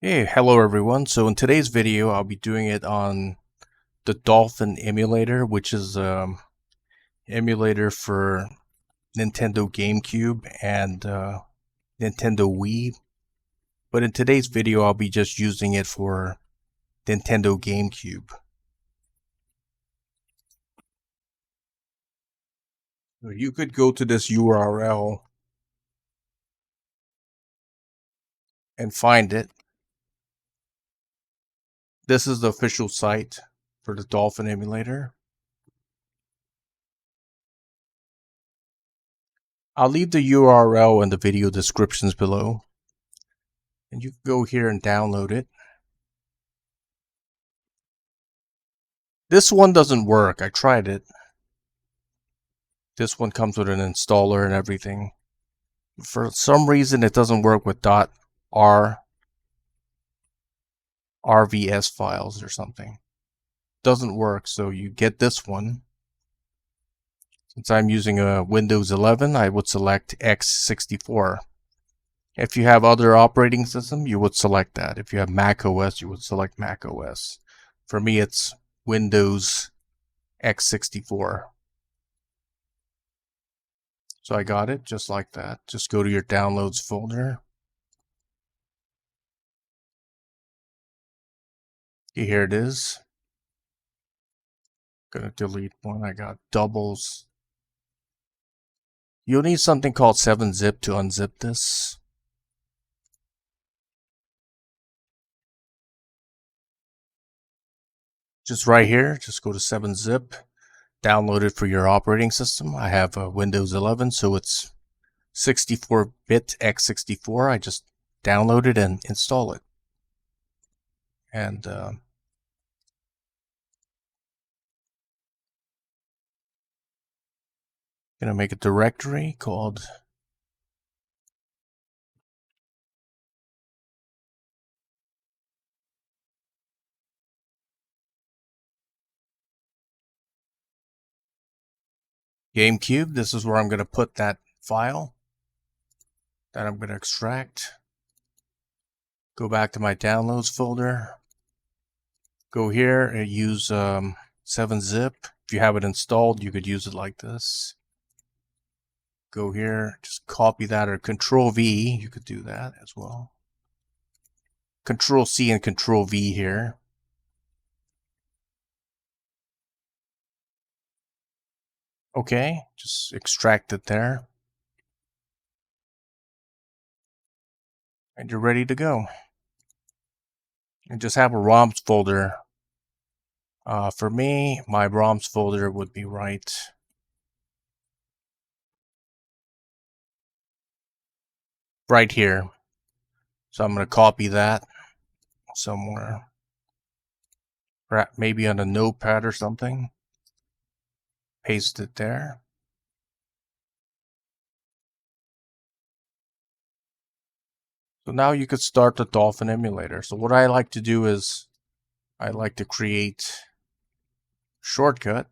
Hey, hello everyone. So in today's video, I'll be doing it on the Dolphin emulator, which is emulator for Nintendo GameCube and Nintendo Wii. But in today's video, I'll be just using it for Nintendo GameCube. So you could go to this URL and find it. This is the official site for the Dolphin emulator. I'll leave the URL in the video descriptions below. And you can go here and download it. This one doesn't work. I tried it. This one comes with an installer and everything. For some reason, it doesn't work with .r RVS files or something. Doesn't work, so you get this one. Since I'm using a Windows 11, I would select X64. If you have other operating system, you would select that. If you have Mac OS, you would select Mac OS. For me, it's Windows X64. So I got it just like that. Just go to your downloads folder. Here it is. Gonna delete one. I got doubles. You'll need something called 7-zip to unzip this. Just right here, just go to 7-zip, download it for your operating system. I have a Windows 11, so it's 64-bit X64. I just download it and install it. And gonna make a directory called GameCube. This is where I'm gonna put that file that I'm gonna extract. Go back to my downloads folder. Go here and use 7-zip. If you have it installed, you could use it like this. Go here, just copy that, or Control V, you could do that as well. Control C and Control V here. Okay, just extract it there. And you're ready to go. And just have a ROMs folder. For me, my ROMs folder would be right here. So I'm going to copy that somewhere. Maybe on a notepad or something. Paste it there. So now you could start the Dolphin emulator. So what I like to do is I like to create a shortcut.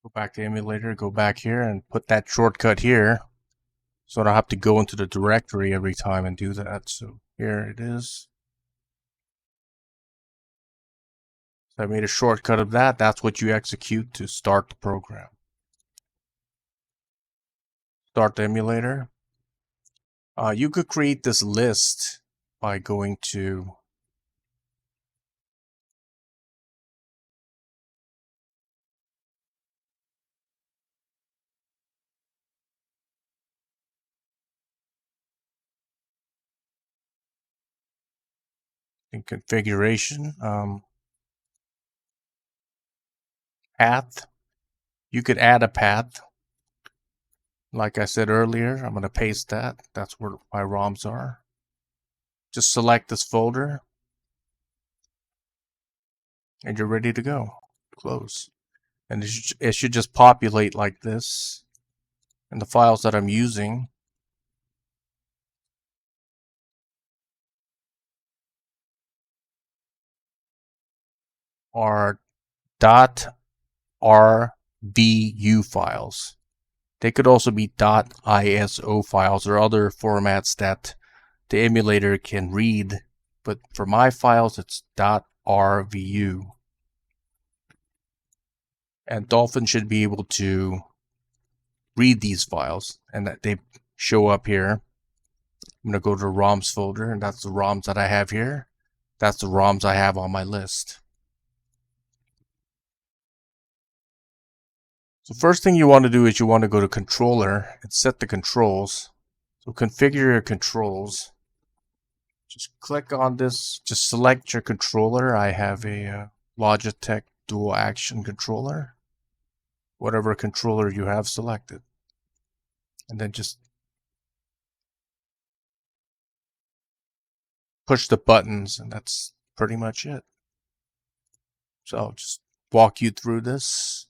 Go back to emulator, go back here and put that shortcut here. So I don't have to go into the directory every time and do that. So here it is. So I made a shortcut of that. That's what you execute to start the program. Start the emulator. You could create this list by going to in configuration, path. You could add a path. Like I said earlier, I'm going to paste that. That's where my ROMs are. Just select this folder. And you're ready to go. Close. And it should just populate like this. And the files that I'm using are .r .vu files. They could also be .iso files or other formats that the emulator can read, but for my files it's .rvu. And Dolphin should be able to read these files, and that they show up here. I'm going to go to the ROMs folder, and that's the ROMs that I have here. That's the ROMs I have on my list. So first thing you want to do is you want to go to controller and set the controls. So configure your controls. Just click on this, just select your controller. I have a Logitech dual action controller. Whatever controller you have selected. And then just push the buttons, and that's pretty much it. So I'll just walk you through this.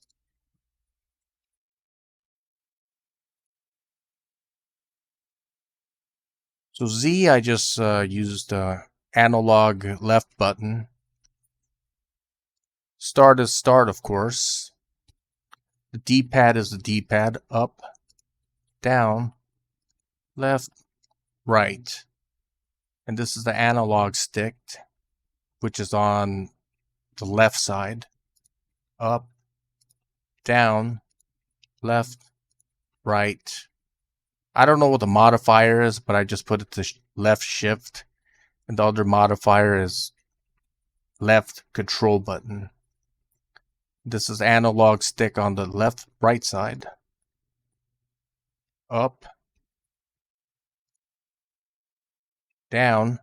So Z, I just used analog left button. Start is start, of course. The D-pad is the D-pad. Up, down, left, right. And this is the analog stick, which is on the left side. Up, down, left, right. I don't know what the modifier is, but I just put it to left shift. And the other modifier is left control button. This is analog stick on the left, right side. Up, down,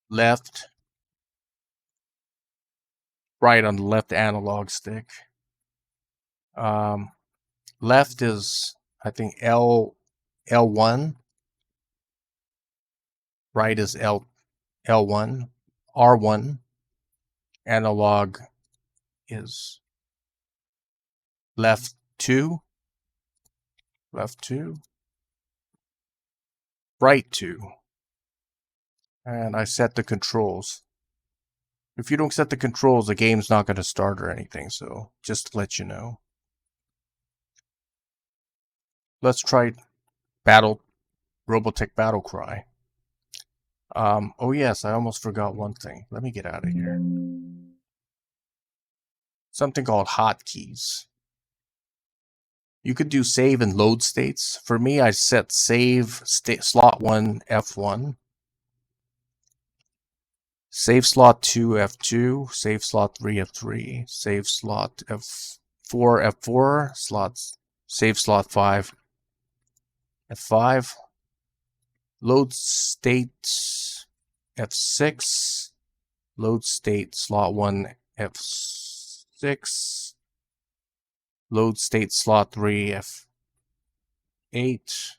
left, right on the left analog stick. Left is, I think, L1. Right is L1. R1. Analog is left 2. Left 2. Right 2. And I set the controls. If you don't set the controls, the game's not going to start or anything, so just to let you know. Let's try Robotech Battlecry. Oh yes, I almost forgot one thing. Let me get out of here. Something called hotkeys. You could do save and load states. For me, I set save slot 1 F1. Save slot 2 F2. Save slot 3 F3. Save slot F4 F4. Save slot 5 F5. Load state F6. Load state slot 1 F6. Load state slot 3 F8.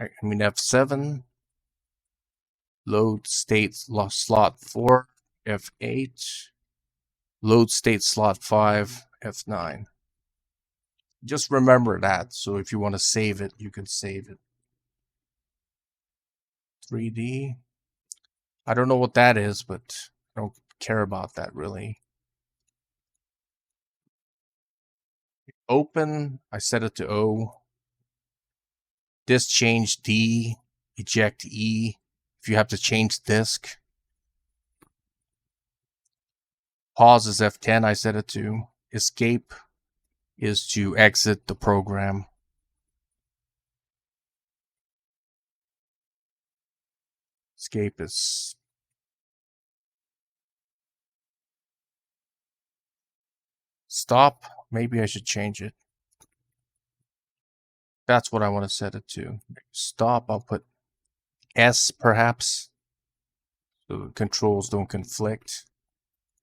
F7. Load state slot 4 F8. Load state slot 5 F9. Just remember that, so if you want to save it, you can save it. 3D. I don't know what that is, but I don't care about that really. Open, I set it to O. Disk change D. Eject E. If you have to change disk. Pause is F10, I set it to. Escape is to exit the program. Escape is stop. Maybe I should change it. That's what I want to set it to. Stop, I'll put S perhaps, so the controls don't conflict.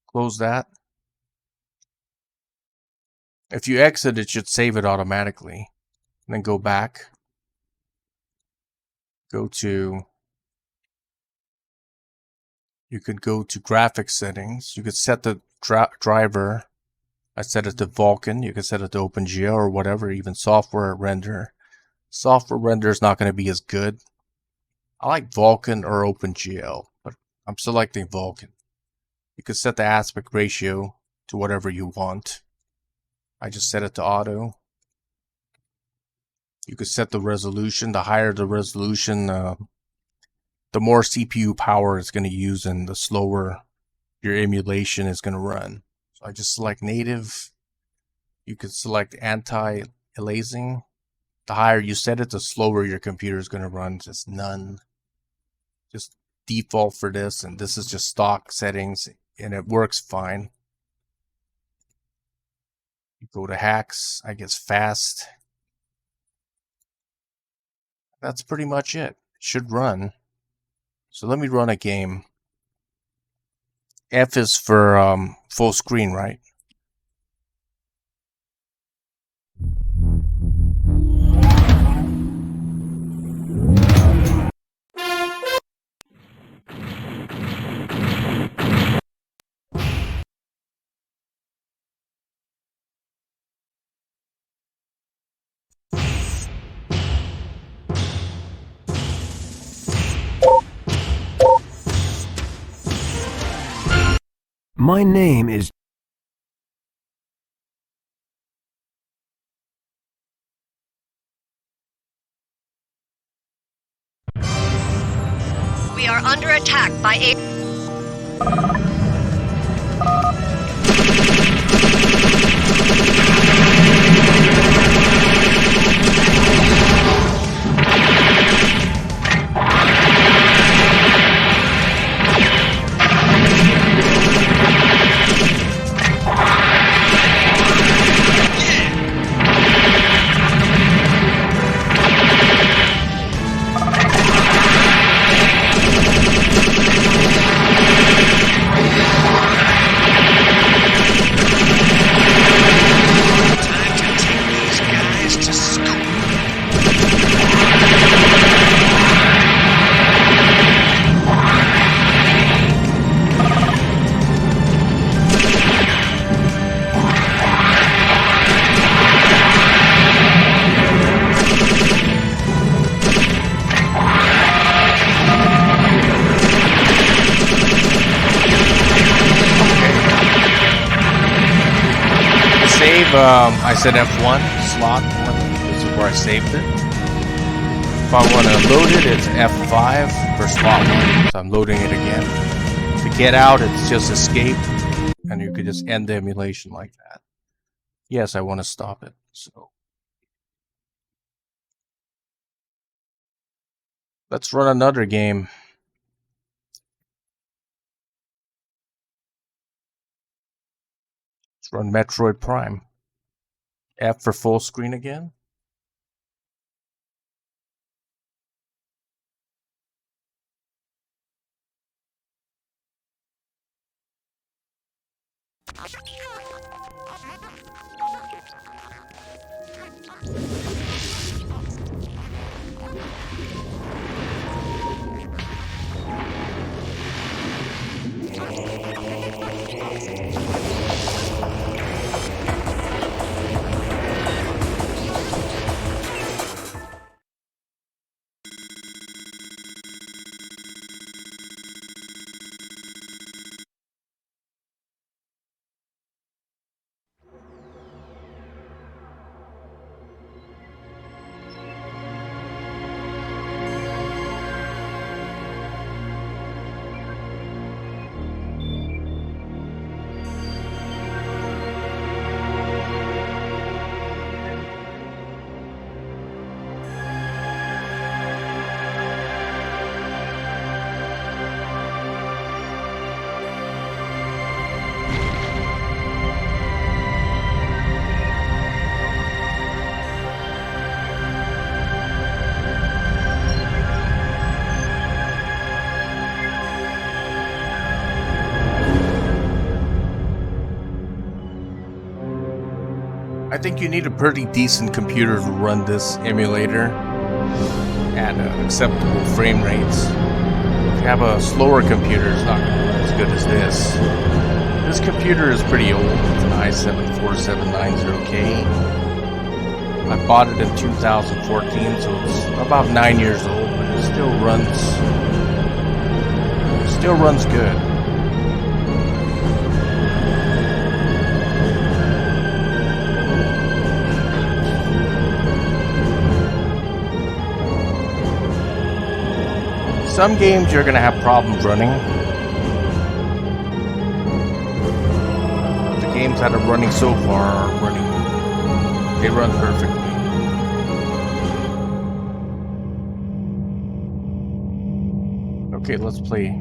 Close that. If you exit, it should save it automatically. And then go back. Go to, you could go to graphics settings. You could set the driver. I set it to Vulkan. You can set it to OpenGL or whatever, even software render. Software render is not going to be as good. I like Vulkan or OpenGL, but I'm selecting Vulkan. You can set the aspect ratio to whatever you want. I just set it to auto. You could set the resolution. The higher the resolution, the more CPU power it's going to use, and the slower your emulation is going to run. So I just select native. You could select anti-aliasing. The higher you set it, the slower your computer is going to run. Just none. Just default for this, and this is just stock settings, and it works fine. You go to hacks, I guess fast. That's pretty much it. It should run. So let me run a game. F is for full screen, right? My name is... We are under attack by I said F1, slot 1, this is where I saved it. If I want to load it, it's F5 for slot 1, so I'm loading it again. To get out, it's just escape, and you could just end the emulation like that. Yes, I want to stop it, so. Let's run another game. Let's run Metroid Prime. F for full screen again. I think you need a pretty decent computer to run this emulator at acceptable frame rates. If you have a slower computer, it's not going to run as good as this. This computer is pretty old. It's an i7-4790K. I bought it in 2014, so it's about 9 years old, but it still runs good. Some games you're gonna have problems running. The games that are running so far are running. They run perfectly. Okay, let's play.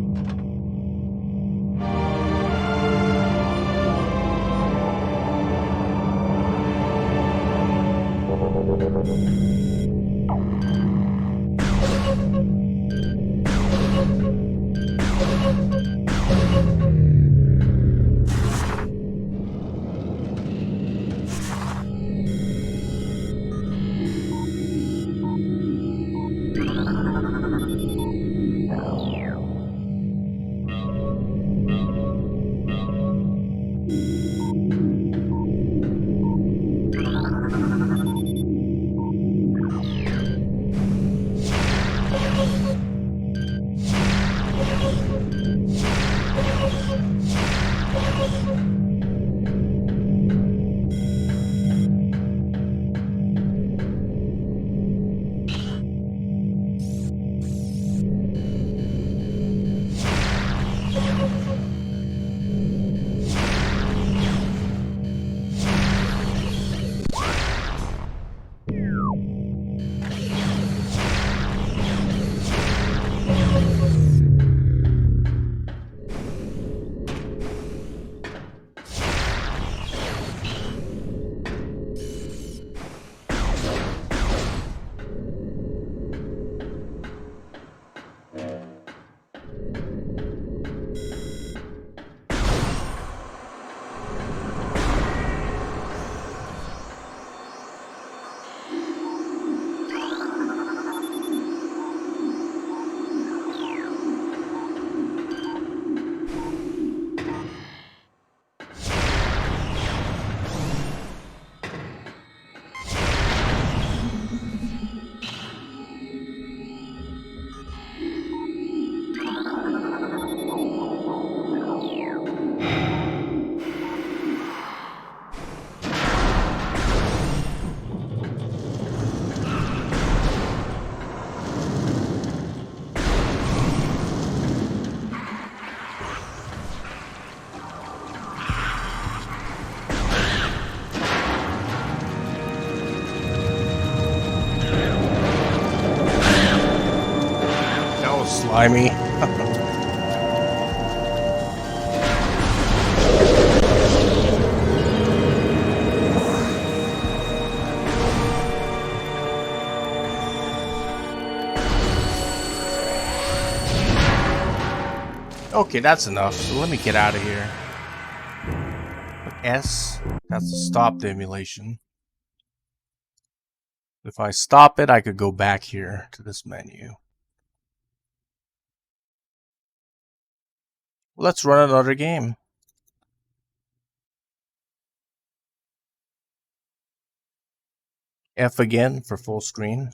Slimy. Okay, that's enough. So let me get out of here. S, that's to stop the emulation. If I stop it, I could go back here to this menu. Let's run another game. F again for full screen.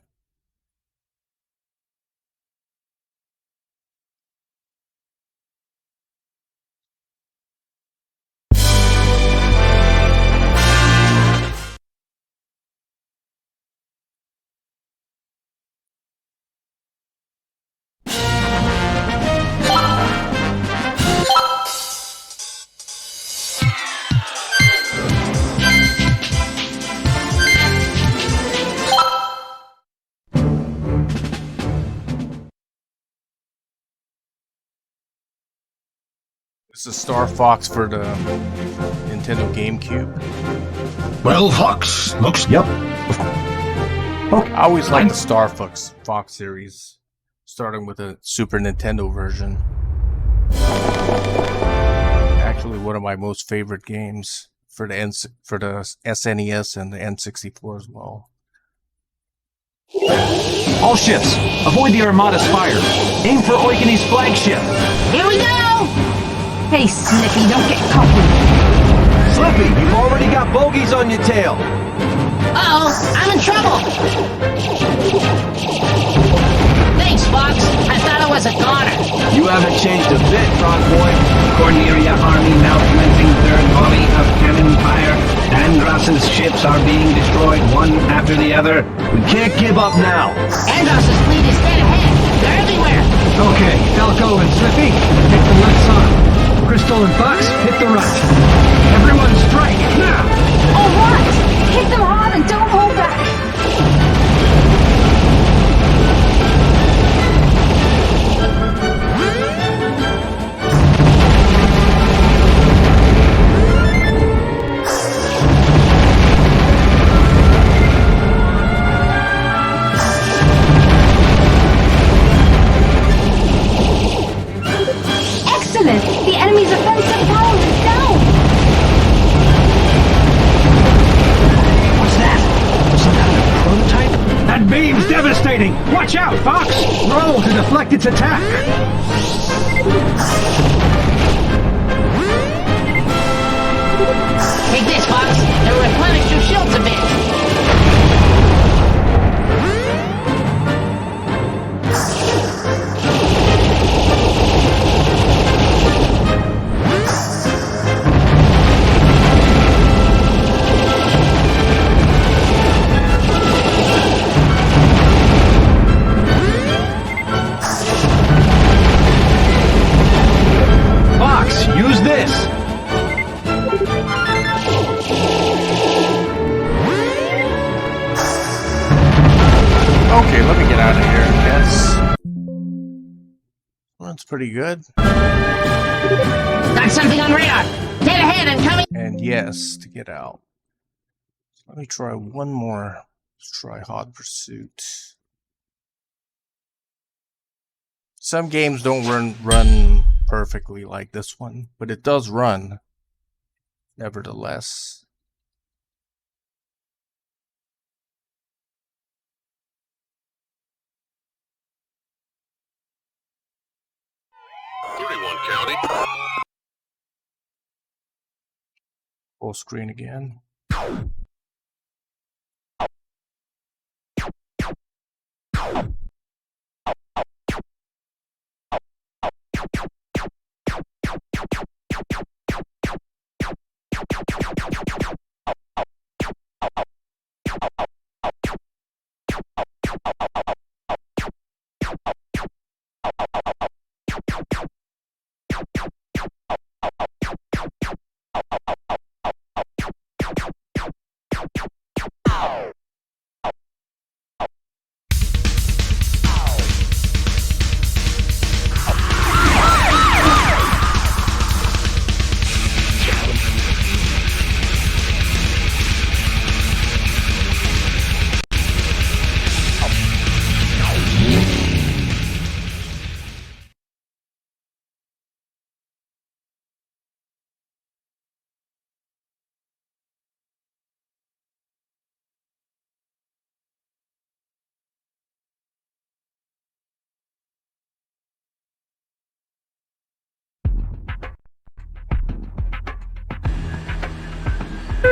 This is Star Fox for the Nintendo GameCube. Well, Fox, looks... Yep. Okay. I always like the Star Fox series, starting with the Super Nintendo version. Actually, one of my most favorite games for the SNES and the N64 as well. All ships, avoid the Armada's fire. Aim for Oikone's flagship. Here we go! Hey, Snippy, don't get cocky. Slippy, you've already got bogeys on your tail. Uh-oh, I'm in trouble! Thanks, Fox? I thought it was a goner. You haven't changed a bit, Frog Boy. Cornelia Army now commencing third volley of cannon fire. Andross's ships are being destroyed one after the other. We can't give up now. Andross's fleet is dead ahead. They're everywhere. Okay, Falco and Slippy, hit the left side. Crystal and Fox, hit the right. Everyone strike, now! All right. Hit them hard and don't hold back. Excellent! The enemy's offensive power is down! What's that? Some kind of prototype? That beam's devastating! Watch out, Fox! Roll to deflect its attack! Take this, Fox. It'll replenish your shields a bit. Fox, use this. Okay, let me get out of here. Yes. Well, that's pretty good. Got something on radar. Dead ahead and coming. And yes, to get out. Let me try one more. Let's try Hot Pursuit. Some games don't run perfectly like this one, but it does run, nevertheless. Full screen again.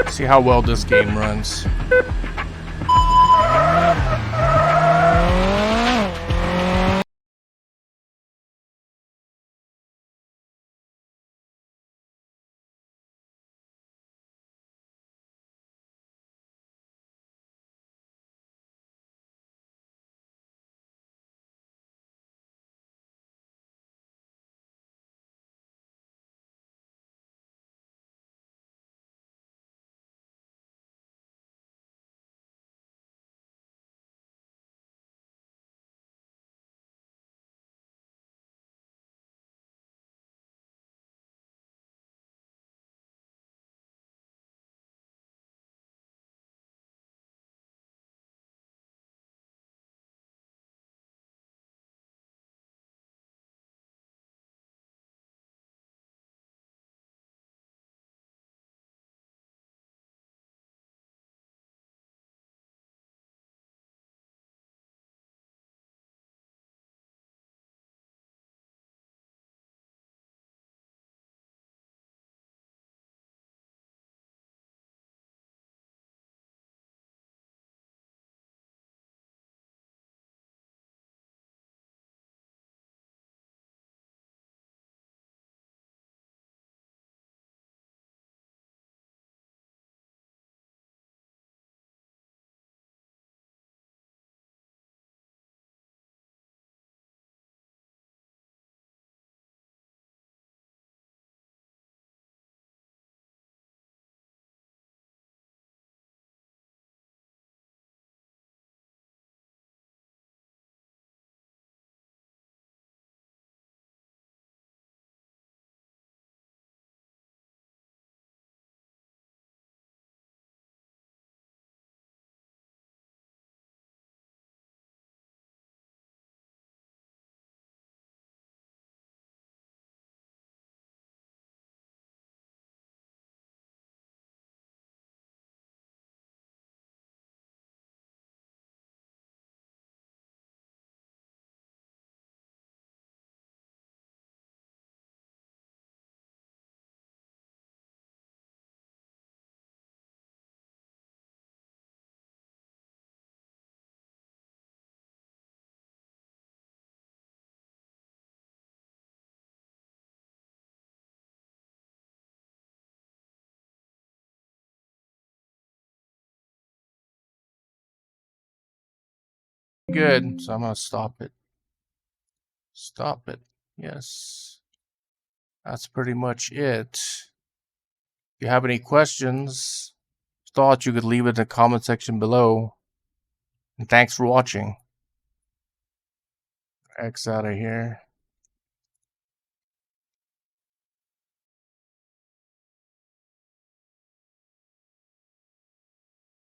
See how well this game runs. good. So I'm going to stop it. Stop it. Yes. That's pretty much it. If you have any questions, thought you could leave it in the comment section below. And thanks for watching. X out of here.